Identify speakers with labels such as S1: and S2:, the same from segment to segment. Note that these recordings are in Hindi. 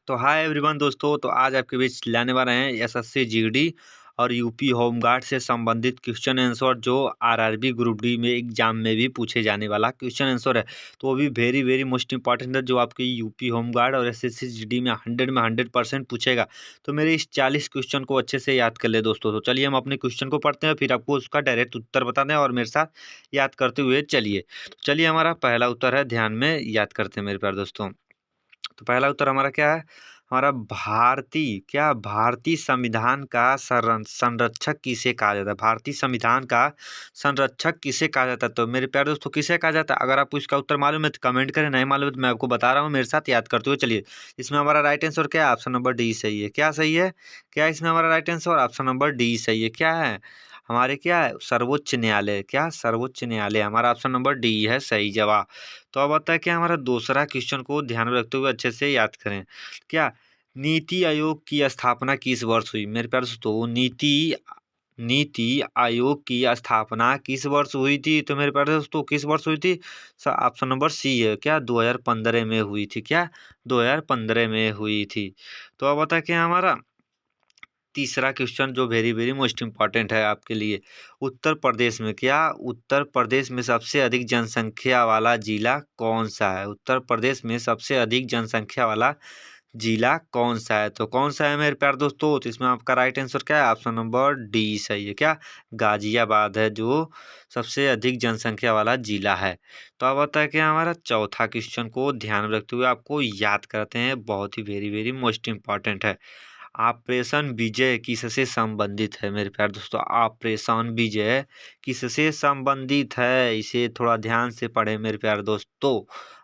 S1: तो हाय एवरीवन दोस्तों, तो आज आपके बीच लाने वाले हैं एसएससी जीडी और यूपी होमगार्ड से संबंधित क्वेश्चन आंसर जो आरआरबी ग्रुप डी में एग्जाम में भी पूछे जाने वाला क्वेश्चन आंसर है। तो वो भी वेरी वेरी मोस्ट इंपॉर्टेंट है, जो आपके यूपी होमगार्ड और एसएससी जीडी में 100% पूछेगा। तो मेरे इस 40 क्वेश्चन को अच्छे से याद कर ले दोस्तों। तो चलिए हम अपने क्वेश्चन को पढ़ते हैं, फिर आपको उसका डायरेक्ट उत्तर बताना है और मेरे साथ याद करते हुए चलिए। तो चलिए हमारा पहला उत्तर है, ध्यान में याद करते हैं मेरे प्यारे दोस्तों। तो पहला उत्तर हमारा क्या है? हमारा भारतीय संविधान का संरक्षक किसे कहा जाता है? भारतीय संविधान का संरक्षक किसे कहा जाता है? तो मेरे प्यारे दोस्तों, किसे कहा जाता है? अगर आपको इसका उत्तर मालूम है तो कमेंट करें, नहीं मालूम है तो मैं आपको बता रहा हूँ, मेरे साथ याद करते हुए चलिए। इसमें हमारा राइट आंसर क्या है? ऑप्शन नंबर डी सही है। क्या सही है? क्या इसमें हमारा right answer? Option number D सही है। क्या है हमारे? क्या है? सर्वोच्च न्यायालय। क्या? सर्वोच्च न्यायालय। हमारा ऑप्शन नंबर डी है सही जवाब। तो अब आता है क्या हमारा दूसरा क्वेश्चन को ध्यान में रखते हुए अच्छे से याद करें। क्या नीति आयोग की स्थापना किस वर्ष हुई? मेरे प्यारे दोस्तों, नीति आयोग की स्थापना किस वर्ष हुई थी? तो मेरे प्यारे दोस्तों, किस वर्ष हुई थी? ऑप्शन नंबर सी है। क्या? 2015 में हुई थी। क्या? 2015 में हुई थी। तो अब बता क्या हमारा तीसरा क्वेश्चन जो वेरी वेरी मोस्ट इंपॉर्टेंट है आपके लिए। उत्तर प्रदेश में सबसे अधिक जनसंख्या वाला जिला कौन सा है? उत्तर प्रदेश में सबसे अधिक जनसंख्या वाला जिला कौन सा है? तो कौन सा है मेरे प्यारे दोस्तों? तो इसमें आपका राइट आंसर क्या है? ऑप्शन नंबर डी सही है। क्या? गाजियाबाद है जो सबसे अधिक जनसंख्या वाला जिला है। तो अब आता है कि हमारा चौथा क्वेश्चन को ध्यान में रखते हुए आपको याद करते हैं, बहुत ही वेरी वेरी मोस्ट इंपॉर्टेंट है। ऑपरेशन विजय किससे संबंधित है? मेरे प्यारे दोस्तों, ऑपरेशन विजय किससे संबंधित है? इसे थोड़ा ध्यान से पढ़ें मेरे प्यारे दोस्तों,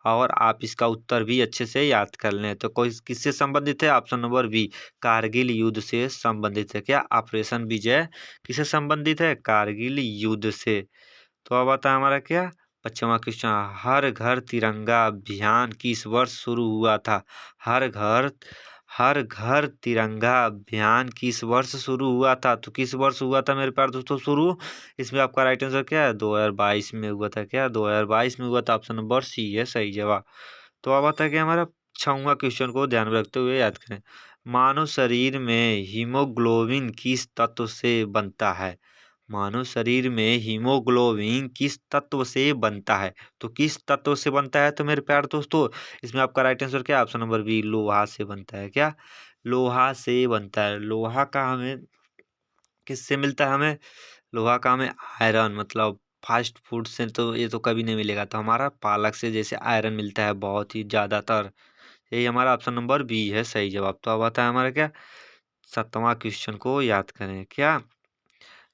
S1: और आप इसका उत्तर भी अच्छे से याद कर लें। तो कोई किससे संबंधित है? ऑप्शन नंबर बी, कारगिल युद्ध से संबंधित है। क्या? ऑपरेशन विजय किससे संबंधित है? कारगिल युद्ध से। तो अब आता है हमारा क्या? पांचवा क्वेश्चन, हर घर तिरंगा अभियान किस वर्ष शुरू हुआ था? हर घर हर घर तिरंगा अभियान किस वर्ष शुरू हुआ था? तो किस वर्ष हुआ था मेरे प्यारे दोस्तों शुरू? इसमें आपका राइट आंसर क्या है? 2022 में हुआ था। क्या? 2022 में हुआ था। ऑप्शन नंबर सी है सही जवाब। तो अब आता है कि हमारा छठवां क्वेश्चन को ध्यान में रखते हुए याद करें। मानव शरीर में हीमोग्लोबिन किस तत्व से बनता है? मानव शरीर में हीमोग्लोबिन किस तत्व से बनता है? तो किस तत्व से बनता है? तो मेरे प्यारे दोस्तों, इसमें आपका राइट आंसर क्या है? ऑप्शन नंबर बी, लोहा से बनता है। क्या? लोहा से बनता है। लोहा का हमें किससे मिलता है? हमें लोहा का हमें आयरन, मतलब फास्ट फूड से तो ये तो कभी नहीं मिलेगा। तो हमारा पालक से जैसे आयरन मिलता है बहुत ही ज़्यादातर। यही हमारा ऑप्शन नंबर बी है सही जवाब। तो अब आता है हमारा क्या? सातवां क्वेश्चन को याद करें। क्या?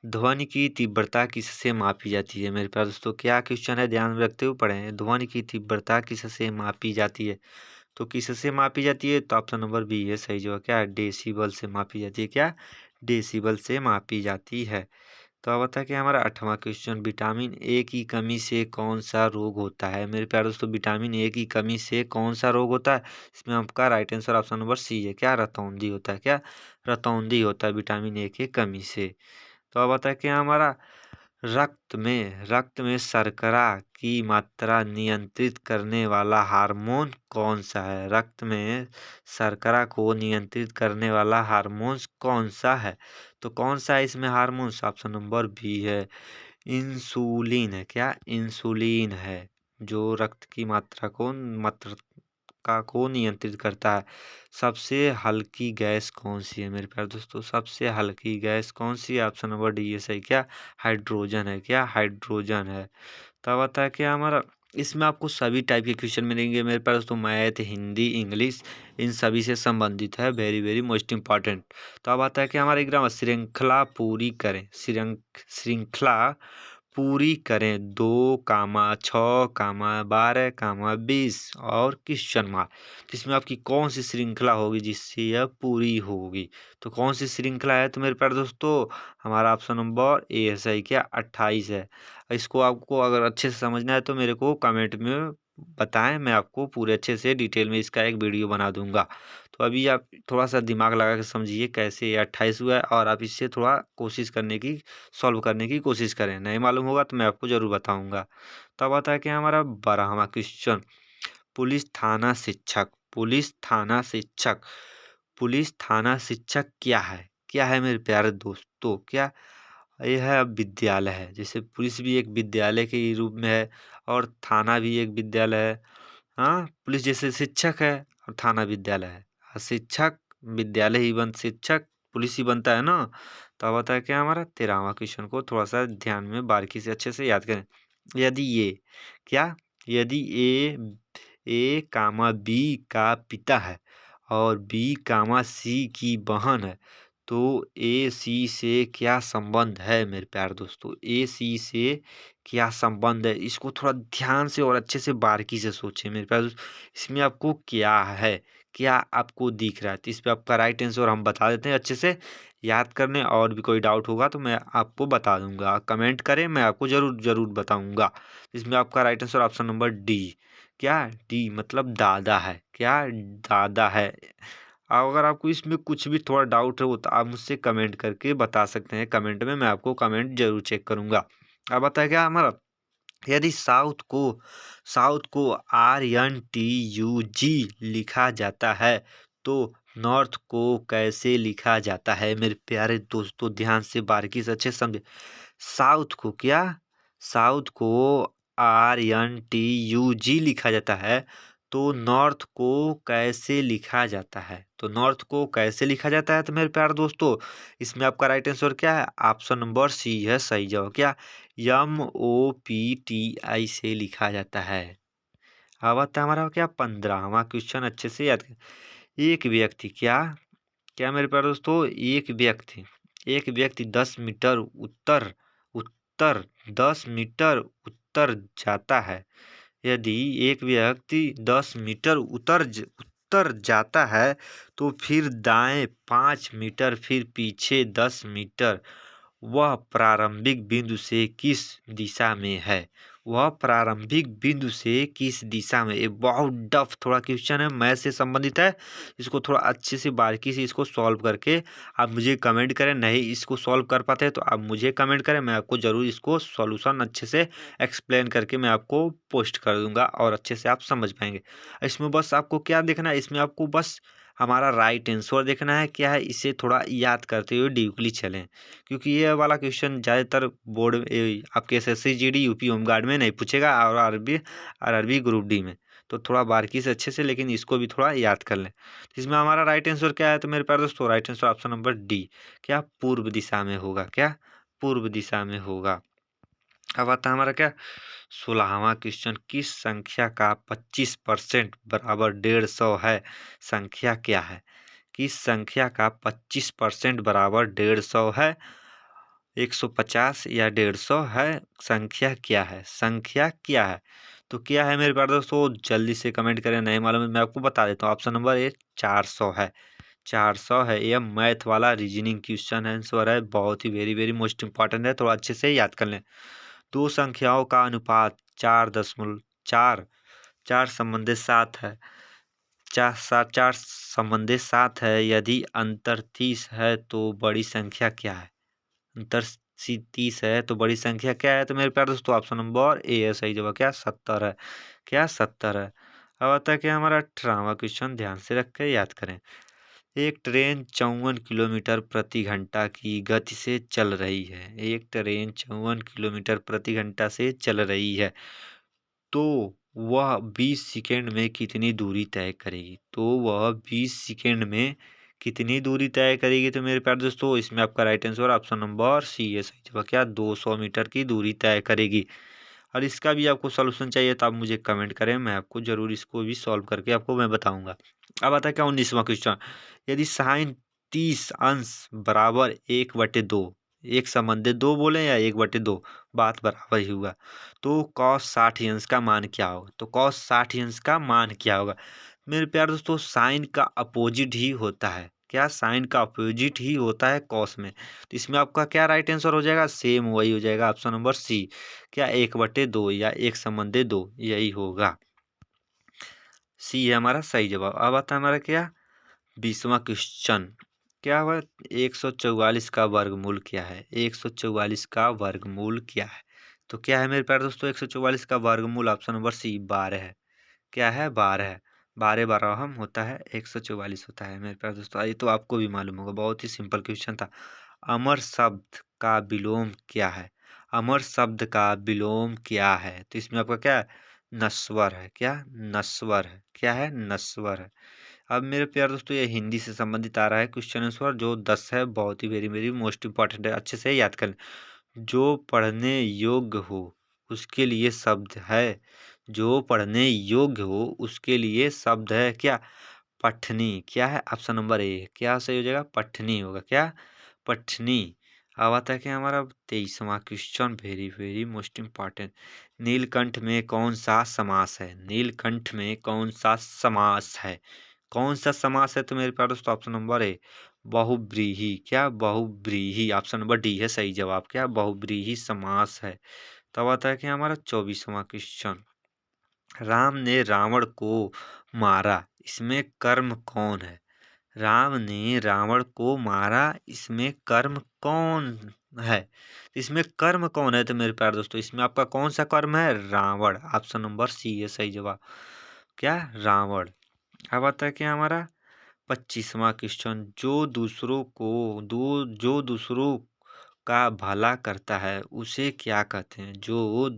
S1: ध्वनि की तीव्रता किससे मापी जाती है? मेरे प्यारे दोस्तों, क्या क्वेश्चन है? ध्यान में रखते हुए पढ़ें। ध्वनि की तीव्रता किससे मापी जाती है? तो किससे मापी जाती है? तो ऑप्शन नंबर बी है सही जवाब। क्या? डेसिबल से मापी जाती है। क्या? डेसिबल से मापी जाती है। तो अब बता कि हमारा आठवां क्वेश्चन, विटामिन ए की कमी से कौन सा रोग होता है? मेरे प्यारे दोस्तों, विटामिन ए की कमी से कौन सा रोग होता है? इसमें आपका right answer option number C है। क्या? रतौंधी होता है। क्या? रतौंधी होता है विटामिन ए की कमी से। तो अब आता है कि हमारा रक्त में शर्करा की मात्रा नियंत्रित करने वाला हार्मोन कौन सा है? रक्त में शर्करा को नियंत्रित करने वाला हार्मोन कौन सा है? तो कौन सा है इसमें हार्मोन? ऑप्शन नंबर बी है, इंसुलिन है। क्या? इंसुलिन है जो रक्त की मात्रा को नियंत्रित करता है। सबसे हल्की गैस कौन सी है? मेरे प्यारे दोस्तों, सबसे हल्की गैस कौन सी है? ऑप्शन नंबर डी है सही। क्या? हाइड्रोजन है। क्या? हाइड्रोजन है। तब आता है कि हमारा इसमें आपको सभी टाइप के क्वेश्चन मिलेंगे मेरे पास। तो मैथ, हिंदी, इंग्लिश, इन सभी से संबंधित है, वेरी वेरी मोस्ट इंपॉर्टेंट। तो अब आता है कि हमारे एग्जाम श्रृंखला पूरी करें। श्रृंखला पूरी करें 2, 6, 12, 20 और क्वेश्चन मार्क। इसमें आपकी कौन सी श्रृंखला होगी जिससे यह पूरी होगी? तो कौन सी श्रृंखला है? तो मेरे प्यारे दोस्तों, हमारा ऑप्शन नंबर ए है सही। क्या? 28 है। इसको आपको अगर अच्छे से समझना है तो मेरे को कमेंट में बताएं, मैं आपको पूरे अच्छे से डिटेल में इसका एक वीडियो बना दूंगा। तो अभी आप थोड़ा सा दिमाग लगा के समझिए कैसे ये 28 हुआ है, और आप इससे थोड़ा कोशिश करने की, सॉल्व करने की कोशिश करें। नहीं मालूम होगा तो मैं आपको ज़रूर बताऊंगा। तब आता है कि हमारा 12वां क्वेश्चन, पुलिस थाना शिक्षक पुलिस थाना शिक्षक। पुलिस थाना शिक्षक क्या है? क्या है मेरे प्यारे दोस्तों? क्या यह विद्यालय है। जैसे पुलिस भी एक विद्यालय के ही रूप में है और थाना भी एक विद्यालय है। हाँ, पुलिस जैसे शिक्षक है और थाना विद्यालय है। शिक्षक विद्यालय ही बन शिक्षक पुलिस ही बनता है ना। तो अब आता है क्या हमारा 13वां क्वेश्चन को थोड़ा सा ध्यान में बारीकी से अच्छे से याद करें। यदि ये क्या यदि ए कामा बी का पिता है और बी कामा सी की बहन है तो ए सी से क्या संबंध है मेरे प्यारे दोस्तों? ए सी से क्या संबंध है? इसको थोड़ा ध्यान से और अच्छे से बारीकी से सोचें मेरे प्यारे दोस्तों। इसमें आपको क्या है? क्या आपको दिख रहा है? तो इस पे आपका राइट आंसर हम बता देते हैं अच्छे से याद करने। और भी कोई डाउट होगा तो मैं आपको बता दूंगा। कमेंट करें, मैं आपको जरूर जरूर बताऊंगा। इसमें आपका right answer option number D. क्या? डी मतलब दादा है। क्या? दादा है। अगर आपको इसमें कुछ भी थोड़ा डाउट हो तो आप मुझसे कमेंट करके बता सकते हैं। कमेंट में मैं आपको कमेंट जरूर चेक करूंगा। अब बताया क्या हमारा? यदि साउथ को RNTUG लिखा जाता है तो नॉर्थ को कैसे लिखा जाता है मेरे प्यारे दोस्तों? ध्यान से बारीकी से अच्छे से समझे। साउथ को क्या? साउथ को RNTUG लिखा जाता है तो नॉर्थ को कैसे लिखा जाता है? तो नॉर्थ को कैसे लिखा जाता है तो मेरे प्यारे दोस्तों इसमें आपका राइट आंसर क्या है? ऑप्शन नंबर सी है सही जवाब। क्या? MOPTI से लिखा जाता है। अब आता है हमारा क्या 15वां क्वेश्चन अच्छे से याद कर। एक व्यक्ति क्या? क्या मेरे प्यारे दोस्तों? एक व्यक्ति 10 मीटर उत्तर उत्तर 10 मीटर उत्तर जाता है। यदि एक व्यक्ति 10 मीटर उत्तर जाता है तो फिर दाएं 5 मीटर फिर पीछे 10 मीटर वह प्रारंभिक बिंदु से किस दिशा में है? वह प्रारंभिक बिंदु से किस दिशा में? ये बहुत टफ थोड़ा क्वेश्चन है, मैथ से संबंधित है। इसको थोड़ा अच्छे से बारीकी से इसको सॉल्व करके आप मुझे कमेंट करें। नहीं इसको सॉल्व कर पाते हैं तो आप मुझे कमेंट करें, मैं आपको ज़रूर इसको सॉल्यूशन अच्छे से एक्सप्लेन करके मैं आपको पोस्ट कर दूंगा और अच्छे से आप समझ पाएंगे। इसमें बस आपको क्या देखना है? इसमें आपको बस हमारा राइट आंसर देखना है। क्या है? इसे थोड़ा याद करते हुए डीपली चलें, क्योंकि ये वाला क्वेश्चन ज़्यादातर बोर्ड आपके SSC GD UP होमगार्ड में नहीं पूछेगा और आरआरबी ग्रुप डी में। तो थोड़ा बारीकी से अच्छे से लेकिन इसको भी थोड़ा याद कर लें। तो इसमें हमारा राइट आंसर क्या है तो मेरे प्यारे दोस्तों right answer option number D. क्या? पूर्व दिशा में होगा। क्या? पूर्व दिशा में होगा। अब आता है हमारा क्या 16वां क्वेश्चन। किस संख्या का 25% बराबर 150 है? संख्या क्या है? किस संख्या का 25% बराबर 150 है? 150 या 150 है? संख्या क्या है? संख्या क्या है? तो क्या है मेरे प्यारे दोस्तों? जल्दी से कमेंट करें। नहीं मालूम है मैं आपको बता देता हूँ। ऑप्शन नंबर ए 400 है। 400 है। यह मैथ वाला रीजनिंग क्वेश्चन आंसर है। बहुत ही वेरी वेरी मोस्ट इंपॉर्टेंट है। थोड़ा अच्छे से याद कर लें। दो संख्याओं का अनुपात 4 चार संबंधित 7 है। 4 संबंधित 7 है। यदि अंतर 30 है तो बड़ी संख्या क्या है? अंतर 30 है तो बड़ी संख्या क्या है? तो मेरे प्यारे दोस्तों ऑप्शन नंबर ए है सही जवाब। क्या? 70 है। क्या? 70 है। अब आता है क्या हमारा 18वां क्वेश्चन। ध्यान से रख के याद करें। एक ट्रेन 54 किलोमीटर प्रति घंटा की गति से चल रही है। एक ट्रेन 54 किलोमीटर प्रति घंटा से चल रही है तो वह 20 सेकेंड में कितनी दूरी तय करेगी? तो वह 20 सेकेंड में कितनी दूरी तय करेगी? तो मेरे प्यारे दोस्तों इसमें आपका right answer option number C है सही जवाब। क्या? 200 मीटर की दूरी तय करेगी। और इसका भी आपको सॉल्यूशन चाहिए तो आप मुझे कमेंट करें, मैं आपको जरूर इसको भी सॉल्व करके आपको मैं बताऊंगा। अब आता है क्या 19वां क्वेश्चन। यदि साइन 30 अंश बराबर 1/2 एक संबंधित 2 बोले या 1/2 बात बराबर ही हुआ तो कॉस 60 अंश का मान क्या होगा? तो कॉस 60 अंश का मान क्या होगा? मेरे प्यारे दोस्तों साइन का अपोजिट ही होता है। क्या? साइन का अपोजिट ही होता है कॉस में। तो इसमें आपका क्या राइट आंसर हो जाएगा? सेम वही हो जाएगा ऑप्शन नंबर सी। क्या? 1/2 या एक संबंधित 2 यही होगा। सी है हमारा सही जवाब। अब आता है हमारा क्या 20वां क्वेश्चन। क्या हुआ? 144 का वर्गमूल क्या है? 144 का वर्गमूल क्या है? तो क्या है मेरे प्यारे दोस्तों 144 का वर्गमूल? ऑप्शन नंबर सी 12 है। क्या है? 12 है। 12 12 होता है 144 होता है मेरे प्यारे दोस्तों। ये तो आपको भी मालूम होगा, बहुत ही सिंपल क्वेश्चन था। अमर शब्द का विलोम क्या है? अमर शब्द का विलोम क्या है? तो इसमें आपका क्या है? नश्वर है। क्या? नश्वर है। क्या है? नश्वर है। अब मेरे प्यारे दोस्तों ये हिंदी से संबंधित आ रहा है क्वेश्चन आंसर, जो 10 है, बहुत ही वेरी वेरी मोस्ट इंपॉर्टेंट है, अच्छे से याद कर लें। जो पढ़ने योग्य हो उसके लिए शब्द है। जो पढ़ने योग्य हो उसके लिए शब्द है क्या? पठनी। क्या है? Option number A. क्या सही हो जाएगा? पठनी होगा। क्या? पठनी। अब आता है कि हमारा 23वां question, very very most important. Neelkanth में कौन सा समास है? नीलकंठ में कौन सा समास है? कौन सा समास है? तो मेरे प्यारे दोस्तों ऑप्शन नंबर ए, बहुव्रीहि। क्या? बहुव्रीहि। ऑप्शन नंबर डी है सही जवाब। क्या? बहुव्रीहि समास है। तब आता है कि हमारा 24वां क्वेश्चन, राम ने रावण को मारा, इसमें कर्म कौन है? राम ने रावण को मारा, इसमें कर्म कौन है? इसमें कर्म कौन है? तो मेरे प्यारे दोस्तों इसमें आपका कौन सा कर्म है? रावण। ऑप्शन नंबर सी है सही जवाब। क्या? रावण। अब आता है कि हमारा 25वां क्वेश्चन, जो दूसरों का भला करता है उसे क्या कहते हैं? जो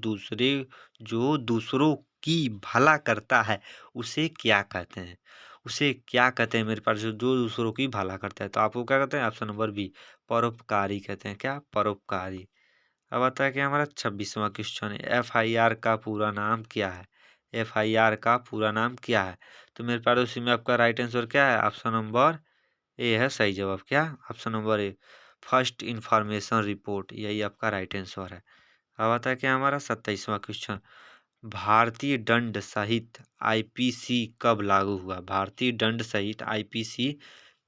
S1: दूसरों की भला करता है उसे क्या कहते हैं? उसे क्या कहते हैं मेरे पास? जो दूसरों की भला करता है तो आपको क्या कहते हैं? ऑप्शन नंबर बी, परोपकारी कहते हैं। क्या? परोपकारी। अब आता है कि हमारा 26वां क्वेश्चन है, एफआईआर का पूरा नाम क्या है? एफआईआर का पूरा नाम क्या है? तो मेरे पास उसी में आपका राइट आंसर क्या है? ऑप्शन नंबर ए है सही जवाब। क्या? Option number A, first information report, यही आपका राइट आंसर है। अब आता है कि हमारा 27वां क्वेश्चन, भारतीय दंड संहिता आईपीसी कब लागू हुआ? भारतीय दंड संहिता आईपीसी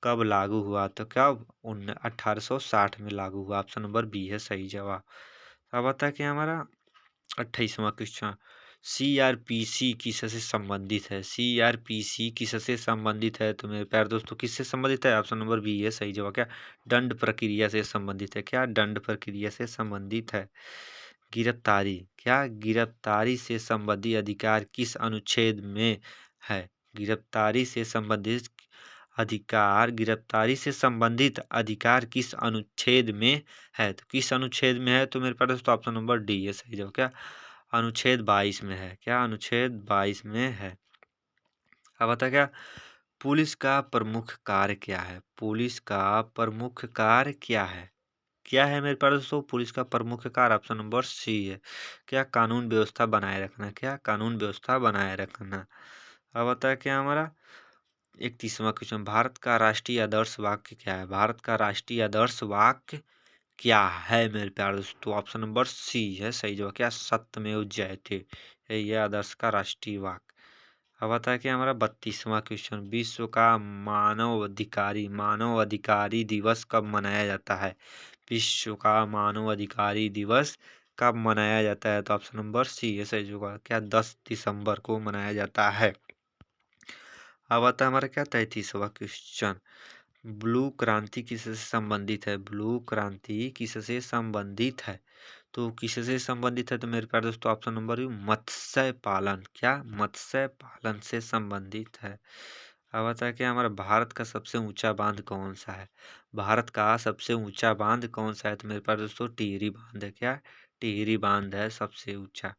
S1: कब लागू हुआ? तो क्या? 1860 में लागू हुआ। ऑप्शन नंबर बी है सही जवाब। अब आता है कि हमारा 28वां क्वेश्चन, सीआरपीसी किससे संबंधित है? सीआरपीसी किससे संबंधित है? तो मेरे प्यारे दोस्तों किससे संबंधित है? ऑप्शन नंबर बी है सही जवाब। क्या? दंड प्रक्रिया से संबंधित है। क्या? दंड प्रक्रिया से संबंधित है। गिरफ्तारी। क्या? गिरफ्तारी से संबंधित अधिकार किस अनुच्छेद में है? गिरफ्तारी से संबंधित गिरफ्तारी से संबंधित अधिकार किस अनुच्छेद में है? तो किस अनुच्छेद में है? तो मेरे पास तो ऑप्शन नंबर डी है सही जवाब। क्या? अनुच्छेद 22 में है। क्या? अनुच्छेद 22 में है। अब बता क्या, पुलिस का प्रमुख कार्य क्या है? पुलिस का प्रमुख कार्य क्या है? क्या है मेरे पास दोस्तों? पुलिस का प्रमुख कार्य ऑप्शन नंबर सी है। क्या? कानून व्यवस्था बनाए रखना। क्या? कानून व्यवस्था बनाए रखना। अब बता क्या हमारा 31वां क्वेश्चन, भारत का राष्ट्रीय आदर्श वाक्य क्या है? भारत का राष्ट्रीय आदर्श वाक्य क्या है मेरे प्यारे दोस्तों? ऑप्शन नंबर सी है सही जवाब। क्या? सत्यमेव जयते, यही है आदर्श का राष्ट्रीय वाक्य। अब आता है कि हमारा 32वां क्वेश्चन, विश्व का मानव अधिकारी दिवस कब मनाया जाता है? विश्व का मानव अधिकारी दिवस कब मनाया जाता है? तो ऑप्शन नंबर सी है सही जवाब। क्या? 10 दिसंबर को मनाया जाता है। अब आता है हमारा क्या 33वां क्वेश्चन, ब्लू क्रांति किससे संबंधित है? ब्लू क्रांति किससे संबंधित है? तो किससे संबंधित है? तो मेरे प्यारे दोस्तों ऑप्शन नंबर यू, मत्स्य पालन। क्या? मत्स्य पालन से संबंधित है। अब आता है कि हमारा भारत का सबसे ऊंचा बांध कौन सा है? भारत का सबसे ऊंचा बांध कौन सा है? तो मेरे पास दोस्तों टिहरी बांध है। क्या? टिहरी बांध है सबसे ऊंचा।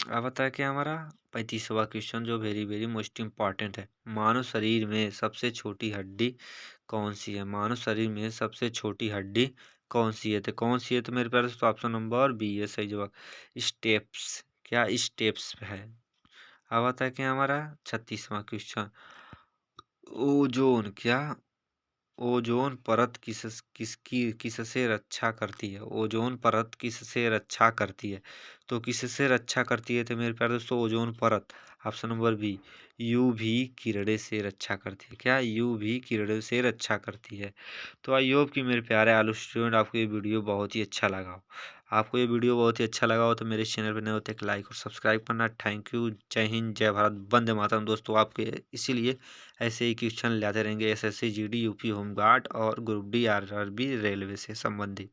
S1: अब आता है कि हमारा 35वां क्वेश्चन, जो वेरी वेरी मोस्ट इंपॉर्टेंट है, मानव शरीर में सबसे छोटी हड्डी कौन सी है? मानव शरीर में सबसे छोटी हड्डी कौन सी है? तो कौन सी है? तो मेरे पास तो ऑप्शन नंबर बी है सही जवाब, स्टेप्स। क्या? स्टेप्स है। अब आता है कि हमारा 36वां क्वेश्चन, ओजोन। क्या? ओजोन परत किससे रक्षा करती है? ओजोन परत किससे रक्षा करती है? तो किससे रक्षा करती है? तो मेरे प्यारे दोस्तों ओजोन परत ऑप्शन नंबर बी, यूवी किरणें से रक्षा करती है। क्या? यूवी किरणें से रक्षा करती है। तो आई होप कि मेरे प्यारे आलू स्टूडेंट आपको ये वीडियो बहुत ही अच्छा लगा हो। आपको ये वीडियो बहुत ही अच्छा लगा हो तो मेरे चैनल पर नए होते एक लाइक और सब्सक्राइब करना। Thank you. जय हिंद, जय भारत, वंदे मातरम। दोस्तों आपके इसीलिए ऐसे ही क्वेश्चन लाते रहेंगे, एसएससी, जीडी, यूपी होमगार्ड और ग्रुप डी, आरआरबी, रेलवे से संबंधित।